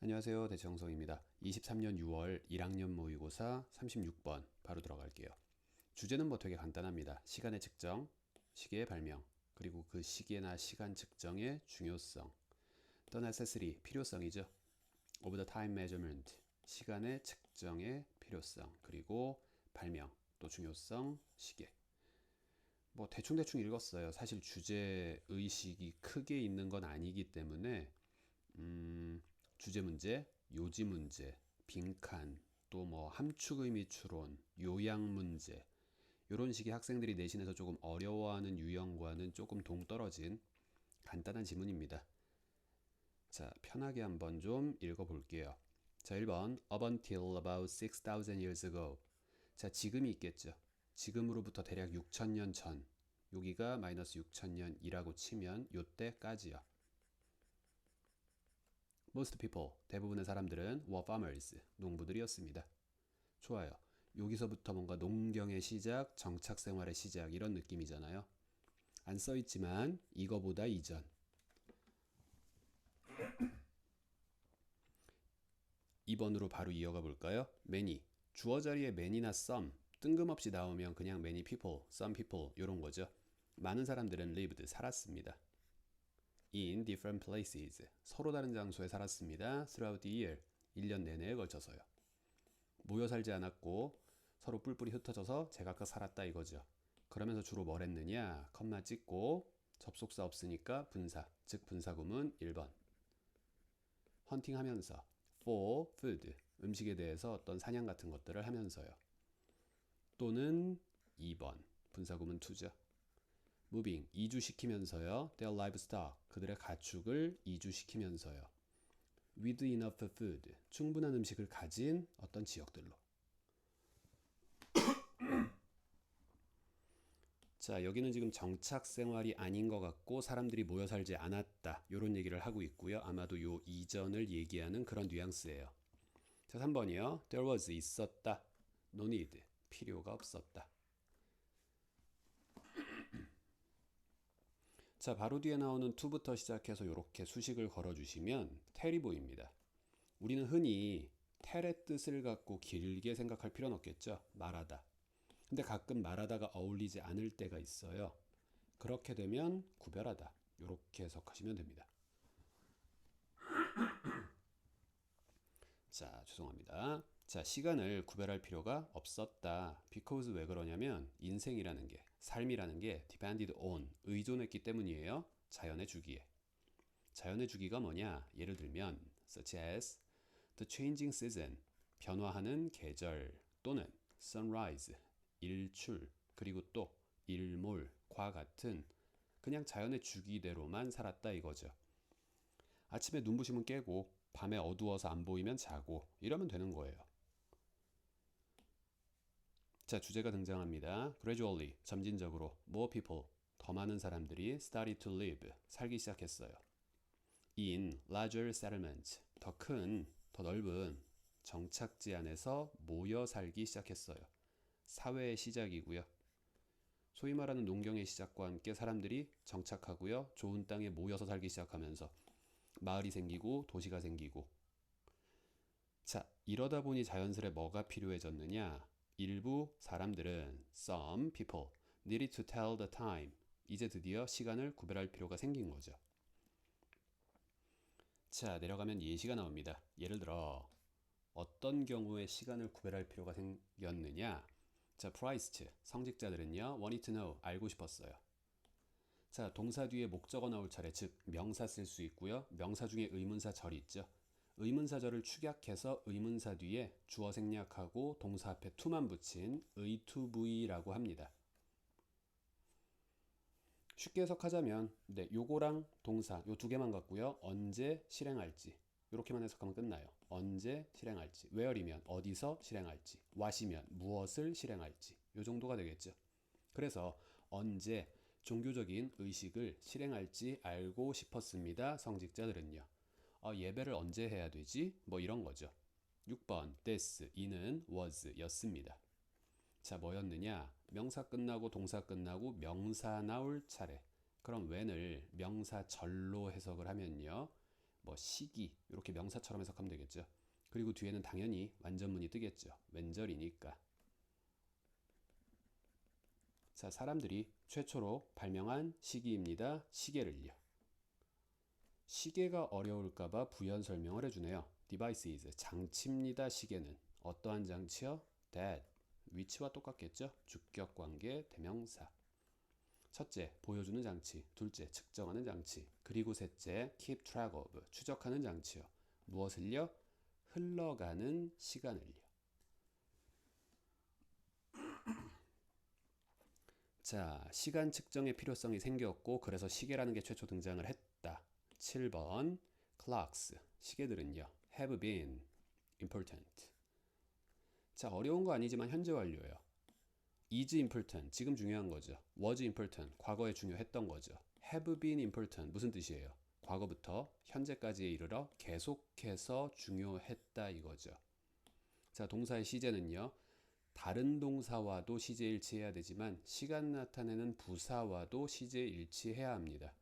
안녕하세요. 대청성입니다. 23년 6월 1학년 모의고사 36번 바로 들어갈게요. 주제는 뭐 되게 간단합니다. 시간의 측정, 시계의 발명, 그리고 그 시계나 시간 측정의 중요성. The necessity, 필요성이죠. Of the time measurement, 시간의 측정의 필요성, 그리고 발명, 또 중요성, 시계. 뭐 대충대충 읽었어요. 사실 주제 의식이 크게 있는 건 아니기 때문에 주제 문제, 요지 문제, 빈칸, 또 뭐 함축 의미 추론, 요약 문제 이런 식의 학생들이 내신에서 조금 어려워하는 유형과는 조금 동떨어진 간단한 지문입니다. 자, 편하게 한번 좀 읽어볼게요. 자, 1번 Up until about 6,000 years ago. 자, 지금이 있겠죠. 지금으로부터 대략 6,000년 전. 여기가 마이너스 6,000년이라고 치면 요때까지요. Most people, 대부분의 사람들은 were farmers, 농부들이었습니다. 좋아요. 여기서부터 뭔가 농경의 시작, 정착생활의 시작 이런 느낌이잖아요. 안 써있지만 이거보다 이전. 2번으로 바로 이어가 볼까요? many, 주어 자리에 many나 some, 뜬금없이 나오면 그냥 many people, some people 이런 거죠. 많은 사람들은 lived, 살았습니다. in different places, 서로 다른 장소에 살았습니다. throughout the year, 1년 내내에 걸쳐서요. 모여 살지 않았고 서로 뿔뿔이 흩어져서 제각각 살았다 이거죠. 그러면서 주로 뭘 했느냐? 컴마 찍고 접속사 없으니까 분사, 즉 분사구문 1번. 헌팅하면서 for food, 음식에 대해서 어떤 사냥 같은 것들을 하면서요. 또는 2번, 분사구문 2죠. moving, 이주시키면서요. their livestock, 그들의 가축을 이주시키면서요. with enough food, 충분한 음식을 가진 어떤 지역들로. 자, 여기는 지금 정착 생활이 아닌 것 같고 사람들이 모여 살지 않았다. 이런 얘기를 하고 있고요. 아마도 요 이전을 얘기하는 그런 뉘앙스예요. 자, 3번이요. There was, 있었다. No need, 필요가 없었다. 자, 바로 뒤에 나오는 to부터 시작해서 이렇게 수식을 걸어주시면 tell이 보입니다. 우리는 흔히 tell의 뜻을 갖고 길게 생각할 필요는 없겠죠. 말하다. 근데 가끔 말하다가 어울리지 않을 때가 있어요. 그렇게 되면 구별하다. 이렇게 해석하시면 됩니다. 자, 죄송합니다. 자, 시간을 구별할 필요가 없었다. because 왜 그러냐면 인생이라는 게, 삶이라는 게 depended on, 의존했기 때문이에요. 자연의 주기에. 자연의 주기가 뭐냐? 예를 들면 such as the changing season, 변화하는 계절, 또는 sunrise, 일출, 그리고 또 일몰과 같은 그냥 자연의 주기대로만 살았다 이거죠. 아침에 눈부시면 깨고 밤에 어두워서 안 보이면 자고 이러면 되는 거예요. 자, 주제가 등장합니다. Gradually, 점진적으로 more people, 더 많은 사람들이 started to live, 살기 시작했어요. In larger settlements, 더 큰, 더 넓은 정착지 안에서 모여 살기 시작했어요. 사회의 시작이고요. 소위 말하는 농경의 시작과 함께 사람들이 정착하고요. 좋은 땅에 모여서 살기 시작하면서 마을이 생기고 도시가 생기고. 자, 이러다 보니 자연스레 뭐가 필요해졌느냐? 일부 사람들은 some people needed to tell the time. 이제 드디어 시간을 구별할 필요가 생긴 거죠. 자, 내려가면 예시가 나옵니다. 예를 들어 어떤 경우에 시간을 구별할 필요가 생겼느냐? 자, priced, 성직자들은요. wanted to know, 알고 싶었어요. 자, 동사 뒤에 목적어 나올 차례, 즉 명사 쓸 수 있고요. 명사 중에 의문사절이 있죠. 의문사절을 축약해서 의문사 뒤에 주어 생략하고 동사 앞에 to만 붙인 의투부이라고 합니다. 쉽게 해석하자면 요거랑 동사 요 두 개만 갖고요. 언제 실행할지 이렇게만 해석하면 끝나요. 언제 실행할지, where이면 어디서 실행할지, what이면 무엇을 실행할지 요 정도가 되겠죠. 그래서 언제 종교적인 의식을 실행할지 알고 싶었습니다. 성직자들은요. 예배를 언제 해야 되지? 뭐 이런 거죠. 6번 this, 이는 was 였습니다. 자, 뭐였느냐? 명사 끝나고 동사 끝나고 명사 나올 차례. 그럼 when을 명사절로 해석을 하면요. 뭐 시기 이렇게 명사처럼 해석하면 되겠죠. 그리고 뒤에는 당연히 완전문이 뜨겠죠. 왼절이니까. 자, 사람들이 최초로 발명한 시기입니다. 시계를요. 시계가 어려울까봐 부연 설명을 해주네요. devices, 장치입니다. 시계는. 어떠한 장치요? that, 위치와 똑같겠죠? 주격관계 대명사. 첫째, 보여주는 장치. 둘째, 측정하는 장치. 그리고 셋째, keep track of, 추적하는 장치요. 무엇을요? 흘러가는 시간을요. 자, 시간 측정의 필요성이 생겼고 그래서 시계라는 게 최초 등장을 했다. 7번 clocks, 시계들은요. have been important. 자, 어려운 거 아니지만 현재 완료예요. is important, 지금 중요한 거죠. was important, 과거에 중요했던 거죠. have been important, 무슨 뜻이에요? 과거부터 현재까지에 이르러 계속해서 중요했다 이거죠. 자, 동사의 시제는요. 다른 동사와도 시제 일치해야 되지만 시간 나타내는 부사와도 시제 일치해야 합니다.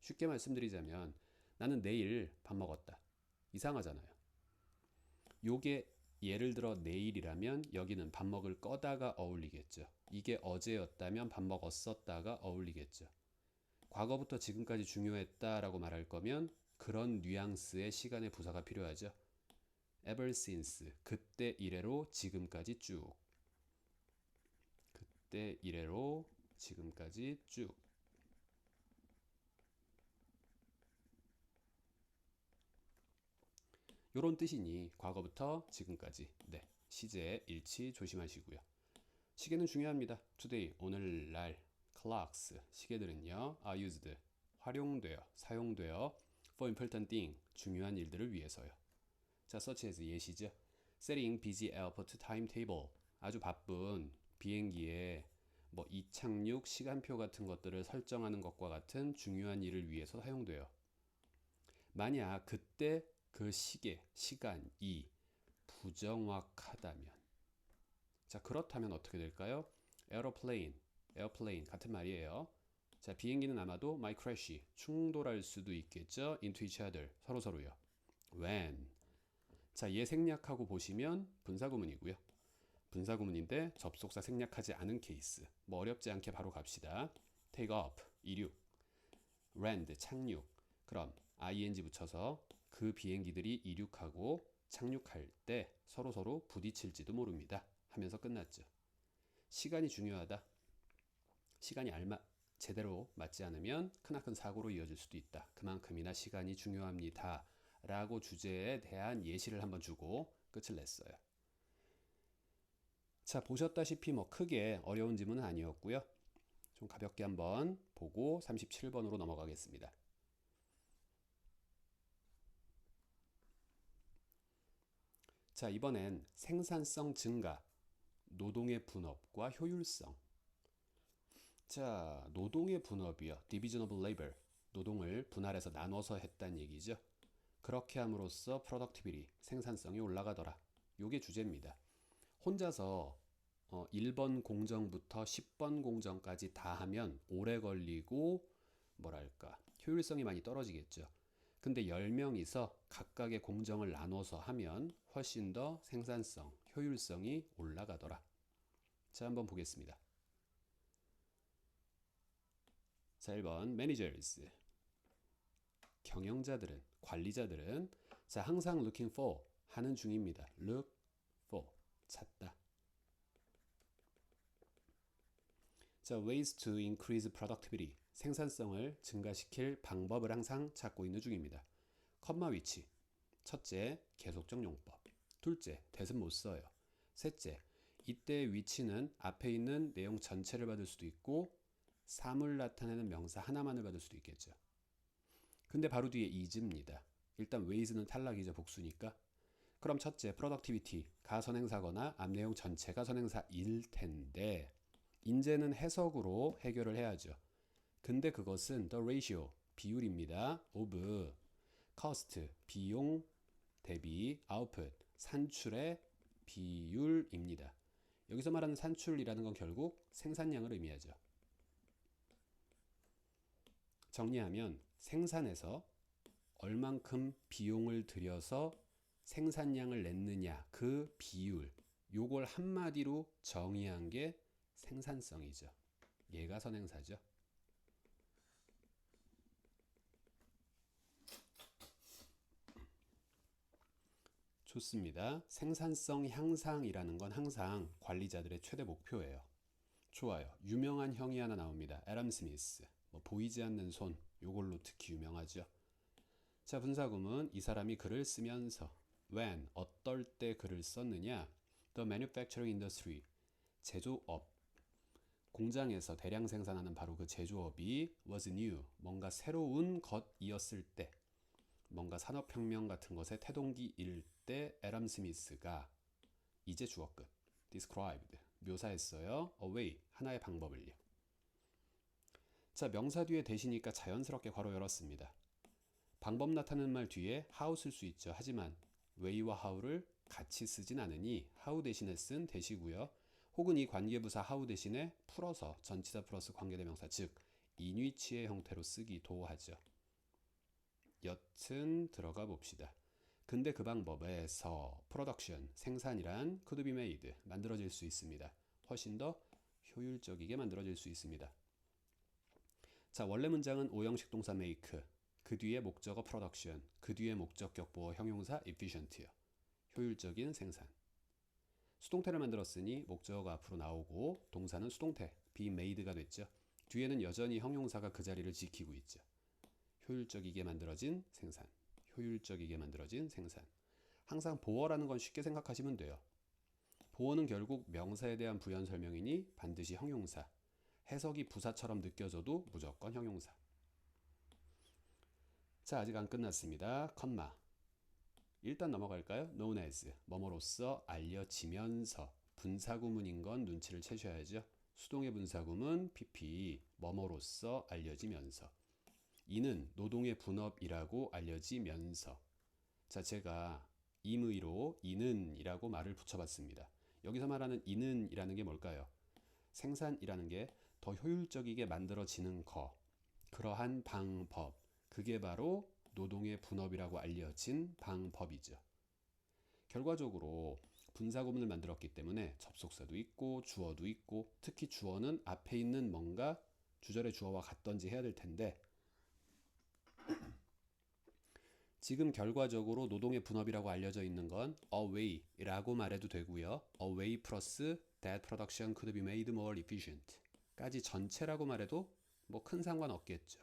쉽게 말씀드리자면 나는 내일 밥 먹었다. 이상하잖아요. 요게 예를 들어 내일이라면 여기는 밥 먹을 거다가 어울리겠죠. 이게 어제였다면 밥 먹었었다가 어울리겠죠. 과거부터 지금까지 중요했다라고 말할 거면 그런 뉘앙스의 시간의 부사가 필요하죠. ever since, 그때 이래로 지금까지 쭉. 그때 이래로 지금까지 쭉. 요런 뜻이니 과거부터 지금까지. 네, 시제 일치 조심하시고요. 시계는 중요합니다. today, 오늘날. clocks, 시계들은요. are used, 활용되어, 사용되어 for important thing, 중요한 일들을 위해서요. 자, such as 예시죠. setting busy airport timetable, 아주 바쁜 비행기에 뭐 이착륙 시간표 같은 것들을 설정하는 것과 같은 중요한 일을 위해서 사용돼요. 만약 그때 그 시계, 시간이 부정확하다면, 자, 그렇다면 어떻게 될까요? airplane 같은 말이에요. 자, 비행기는 아마도 might crash, 충돌할 수도 있겠죠. into each other, 서로서로요. when, 자, 얘 생략하고 보시면 분사구문이고요. 분사구문인데 접속사 생략하지 않은 케이스. 뭐 어렵지 않게 바로 갑시다. take off, 이륙. land, 착륙. 그럼 ing 붙여서 그 비행기들이 이륙하고 착륙할 때 서로서로 부딪힐지도 모릅니다. 하면서 끝났죠. 시간이 중요하다. 시간이 제대로 맞지 않으면 크나큰 사고로 이어질 수도 있다. 그만큼이나 시간이 중요합니다. 라고 주제에 대한 예시를 한번 주고 끝을 냈어요. 자, 보셨다시피 뭐 크게 어려운 지문은 아니었고요. 좀 가볍게 한번 보고 37번으로 넘어가겠습니다. 자, 이번엔 생산성 증가, 노동의 분업과 효율성. 자, 노동의 분업이요. division of labor, 노동을 분할해서 나눠서 했다는 얘기죠. 그렇게 함으로써 productivity, 생산성이 올라가더라. 요게 주제입니다. 혼자서 1번 공정부터 10번 공정까지 다 하면 오래 걸리고 뭐랄까 효율성이 많이 떨어지겠죠. 근데 10명이서 각각의 공정을 나눠서 하면 훨씬 더 생산성, 효율성이 올라가더라. 자, 한번 보겠습니다. 자, 1번 managers, 경영자들은, 관리자들은 자, 항상 looking for, 하는 중입니다. look for, 찾다. 자, ways to increase productivity, 생산성을 증가시킬 방법을 항상 찾고 있는 중입니다. 컴마 위치. 첫째, 계속적 용법. 둘째, that은 못 써요. 셋째, 이때 위치는 앞에 있는 내용 전체를 받을 수도 있고 사물 나타내는 명사 하나만을 받을 수도 있겠죠. 근데 바로 뒤에 is입니다. 일단 ways는 탈락이죠. 복수니까. 그럼 첫째, productivity, 가 선행사거나 앞 내용 전체가 선행사일 텐데 인제는 해석으로 해결을 해야죠. 근데 그것은 the ratio, 비율입니다. of cost, 비용 대비 output, 산출의 비율입니다. 여기서 말하는 산출이라는 건 결국 생산량을 의미하죠. 정리하면 생산에서 얼만큼 비용을 들여서 생산량을 냈느냐 그 비율 요걸 한마디로 정의한 게 생산성이죠. 얘가 선행사죠. 좋습니다. 생산성 향상이라는 건 항상 관리자들의 최대 목표예요. 좋아요. 유명한 형이 하나 나옵니다. 애덤 스미스. 보이지 않는 손 요걸로 특히 유명하죠. 자, 분사구문 이 사람이 글을 쓰면서 when 어떨 때 글을 썼느냐 the manufacturing industry 제조업 공장에서 대량 생산하는 바로 그 제조업이 was new 뭔가 새로운 것이었을 때 뭔가 산업혁명 같은 것의 태동기일 때 애덤 스미스가 이제 주어 끝 described 묘사했어요. a way 하나의 방법을요. 자, 명사 뒤에 대시니까 자연스럽게 괄호 열었습니다. 방법 나타내는 말 뒤에 how 쓸 수 있죠. 하지만 way와 how를 같이 쓰진 않으니 how 대신에 쓴 대시고요. 혹은 이 관계부사 how 대신에 풀어서 전치사 플러스 관계대명사 즉 인위치의 형태로 쓰기도 하죠. 여튼 들어가 봅시다. 근데 그 방법에서 production 생산이란 could be made 만들어질 수 있습니다. 훨씬 더 효율적이게 만들어질 수 있습니다. 자, 원래 문장은 오형식 동사 make 그 뒤에 목적어 production 그 뒤에 목적격 보어 형용사 efficient요. 효율적인 생산. 수동태를 만들었으니 목적어가 앞으로 나오고 동사는 수동태 be made가 됐죠. 뒤에는 여전히 형용사가 그 자리를 지키고 있죠. 효율적이게 만들어진 생산. 효율적이게 만들어진 생산. 항상 보어라는 건 쉽게 생각하시면 돼요. 보어는 결국 명사에 대한 부연 설명이니 반드시 형용사. 해석이 부사처럼 느껴져도 무조건 형용사. 자, 아직 안 끝났습니다. 컴마. 일단 넘어갈까요? known as 뭐뭐로써 알려지면서 분사구문인 건 눈치를 채셔야죠. 수동의 분사구문 pp 뭐뭐로써 알려지면서 이는 노동의 분업이라고 알려지면서 자, 제가 임의로 이는 이라고 말을 붙여봤습니다. 여기서 말하는 이는 이라는 게 뭘까요? 생산이라는 게 더 효율적이게 만들어지는 거 그러한 방법 그게 바로 노동의 분업이라고 알려진 방법이죠. 결과적으로 분사구문을 만들었기 때문에 접속사도 있고 주어도 있고 특히 주어는 앞에 있는 뭔가 주절의 주어와 같던지 해야 될 텐데 지금 결과적으로 노동의 분업이라고 알려져 있는 건 away라고 말해도 되고요. away 플러스 that production could be made more efficient 까지 전체라고 말해도 뭐 큰 상관 없겠죠.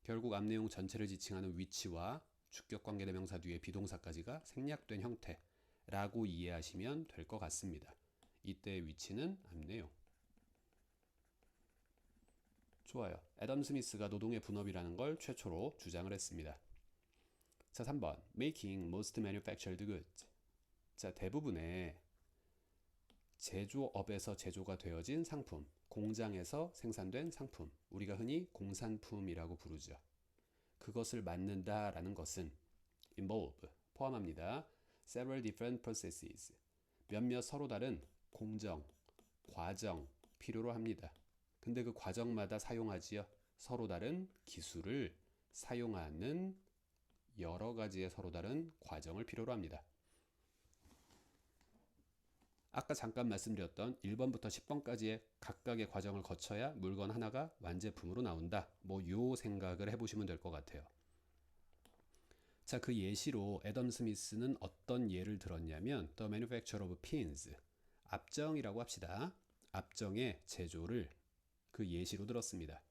결국 앞 내용 전체를 지칭하는 위치와 주격관계대명사 뒤에 비동사까지가 생략된 형태라고 이해하시면 될 것 같습니다. 이때의 위치는 앞 내용. 좋아요. 애덤 스미스가 노동의 분업이라는 걸 최초로 주장을 했습니다. 자, 3번. Making most manufactured goods. 자, 대부분의 제조업에서 제조가 되어진 상품, 공장에서 생산된 상품, 우리가 흔히 공산품이라고 부르죠. 그것을 만든다라는 것은 involve, 포함합니다. several different processes, 몇몇 서로 다른 공정, 과정 필요로 합니다. 근데 그 과정마다 사용하지요. 서로 다른 기술을 사용하는 여러 가지의 서로 다른 과정을 필요로 합니다. 아까 잠깐 말씀드렸던 1번부터 10번까지의 각각의 과정을 거쳐야 물건 하나가 완제품으로 나온다. 요 생각을 해보시면 될 것 같아요. 자, 그 예시로 애덤 스미스는 어떤 예를 들었냐면 The manufacture of pins, 압정이라고 합시다. 압정의 제조를 그 예시로 들었습니다.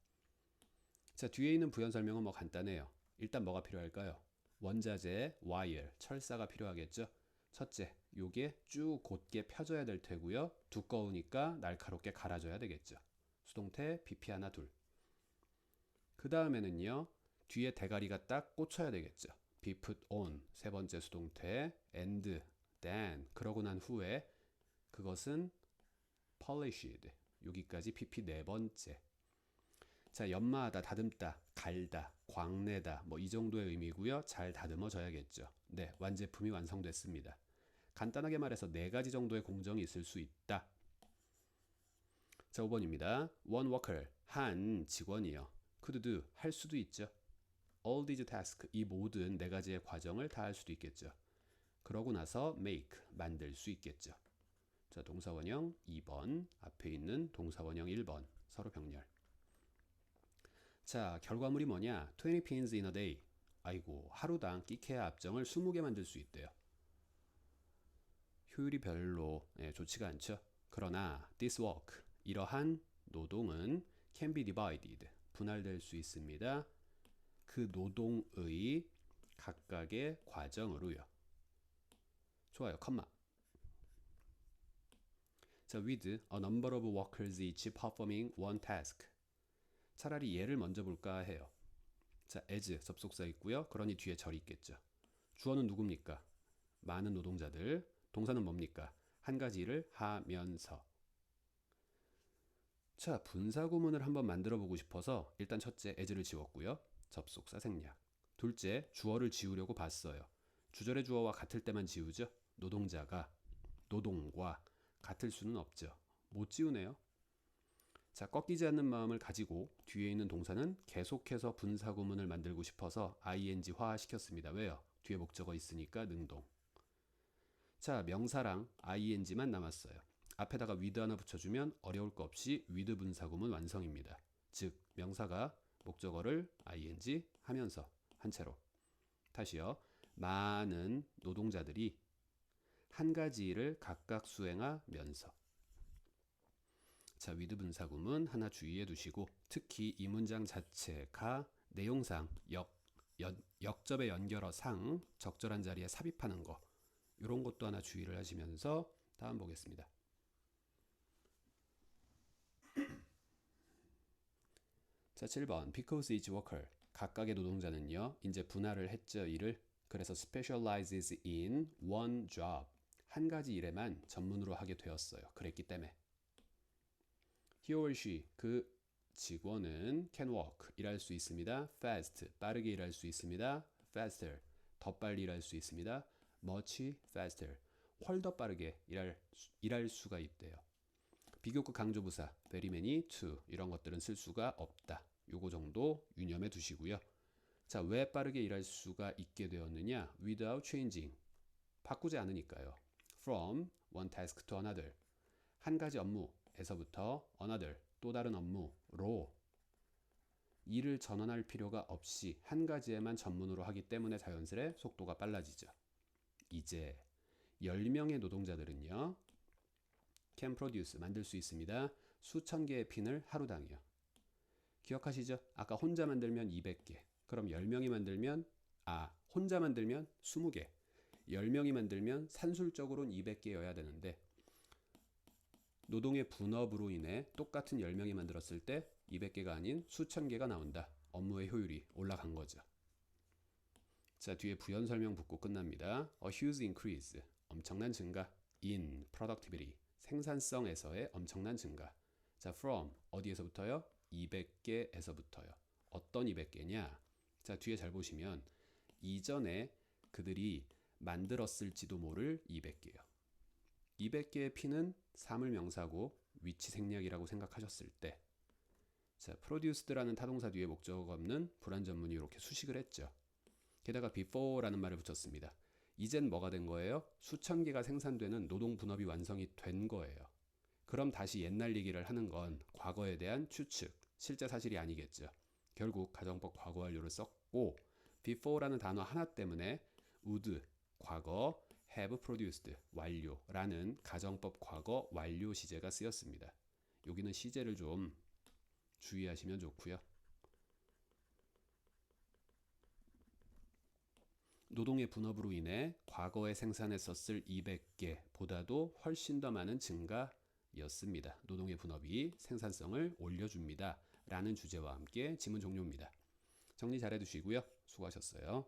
자, 뒤에 있는 부연 설명은 뭐 간단해요. 일단 뭐가 필요할까요? 원자재, 와이어, 철사가 필요하겠죠. 첫째, 요게 쭉 곧게 펴져야 될 테고요. 두꺼우니까 날카롭게 갈아줘야 되겠죠. 수동태 pp 하나 둘. 그 다음에는요. 뒤에 대가리가 딱 꽂혀야 되겠죠. be put on 세 번째 수동태 and then 그러고 난 후에 그것은 polished 여기까지 pp 네 번째. 자, 연마하다, 다듬다, 갈다, 광내다 이 정도의 의미고요. 잘 다듬어져야겠죠. 네, 완제품이 완성됐습니다. 간단하게 말해서 네 가지 정도의 공정이 있을 수 있다. 자, 5번입니다. One worker, 한 직원이요. could do, 할 수도 있죠. all these tasks, 이 모든 네 가지의 과정을 다 할 수도 있겠죠. 그러고 나서 make, 만들 수 있겠죠. 자, 동사원형 2번, 앞에 있는 동사원형 1번, 서로 병렬. 자, 결과물이 뭐냐? 20 pins in a day. 아이고, 하루당 끼케야 압정을 20개 만들 수 있대요. 효율이 별로 좋지가 않죠. 그러나 this work, 이러한 노동은 can be divided, 분할될 수 있습니다. 그 노동의 각각의 과정으로요. 좋아요, 컴마. 자, with a number of workers each performing one task. 차라리 얘를 먼저 볼까 해요. 자, as 접속사 있고요. 그러니 뒤에 절이 있겠죠. 주어는 누굽니까? 많은 노동자들. 동사는 뭡니까? 한 가지 일을 하면서. 자, 분사구문을 한번 만들어 보고 싶어서 일단 첫째 as를 지웠고요. 접속사 생략. 둘째, 주어를 지우려고 봤어요. 주절의 주어와 같을 때만 지우죠. 노동자가 노동과 같을 수는 없죠. 못 지우네요. 자, 꺾이지 않는 마음을 가지고 뒤에 있는 동사는 계속해서 분사구문을 만들고 싶어서 ing화 시켰습니다. 왜요? 뒤에 목적어 있으니까 능동. 자, 명사랑 ing만 남았어요. 앞에다가 with 하나 붙여주면 어려울 거 없이 with 분사구문 완성입니다. 즉, 명사가 목적어를 ing 하면서 한 채로. 다시요. 많은 노동자들이 한 가지 일을 각각 수행하면서. 자, with 분사구문 하나 주의해 두시고, 특히 이 문장 자체가 내용상 역접의 연결어 상 적절한 자리에 삽입하는 거, 이런 것도 하나 주의를 하시면서 다음 보겠습니다. 자, 7번 because each worker, 각각의 노동자는요 이제 분할을 했죠. 일을. 그래서 specializes in one job, 한 가지 일에만 전문으로 하게 되었어요. 그랬기 때문에 he or she, 그 직원은 can work, 일할 수 있습니다. fast, 빠르게 일할 수 있습니다. faster, 더 빨리 일할 수 있습니다. much faster, 훨 더 빠르게 일할 수가 있대요. 비교급 강조부사 very many, to, 이런 것들은 쓸 수가 없다. 요거 정도 유념해 두시고요. 자, 왜 빠르게 일할 수가 있게 되었느냐? without changing, 바꾸지 않으니까요. from one task to another, 한 가지 업무에서부터 another, 또 다른 업무로 일을 전환할 필요가 없이 한 가지에만 전문으로 하기 때문에 자연스레 속도가 빨라지죠. 이제 10명의 노동자들은요 can produce, 만들 수 있습니다. 수천 개의 핀을 하루당이요. 기억하시죠? 아까 혼자 만들면 200개. 그럼 10명이 만들면 혼자 만들면 20개. 10명이 만들면 산술적으로는 200개여야 되는데 노동의 분업으로 인해 똑같은 10명이 만들었을 때 200개가 아닌 수천 개가 나온다. 업무의 효율이 올라간 거죠. 자, 뒤에 부연 설명 붙고 끝납니다. A huge increase, 엄청난 증가. in productivity, 생산성에서의 엄청난 증가. 자, from, 어디에서부터요? 200개에서부터요. 어떤 200개냐? 자, 뒤에 잘 보시면 이전에 그들이 만들었을지도 모를 200개요. 200개의 P는 사물명사고 위치 생략이라고 생각하셨을 때, 자, produced라는 타동사 뒤에 목적어가 없는 불완전문이 이렇게 수식을 했죠. 게다가 before라는 말을 붙였습니다. 이젠 뭐가 된 거예요? 수천 개가 생산되는 노동 분업이 완성이 된 거예요. 그럼 다시 옛날 얘기를 하는 건 과거에 대한 추측, 실제 사실이 아니겠죠. 결국 가정법 과거 완료를 썼고 before라는 단어 하나 때문에 would, 과거, have produced, 완료라는 가정법 과거 완료 시제가 쓰였습니다. 여기는 시제를 좀 주의하시면 좋고요. 노동의 분업으로 인해 과거에 생산했었을 200개보다도 훨씬 더 많은 증가였습니다. 노동의 분업이 생산성을 올려줍니다. 라는 주제와 함께 지문 종료입니다. 정리 잘 해두시고요. 수고하셨어요.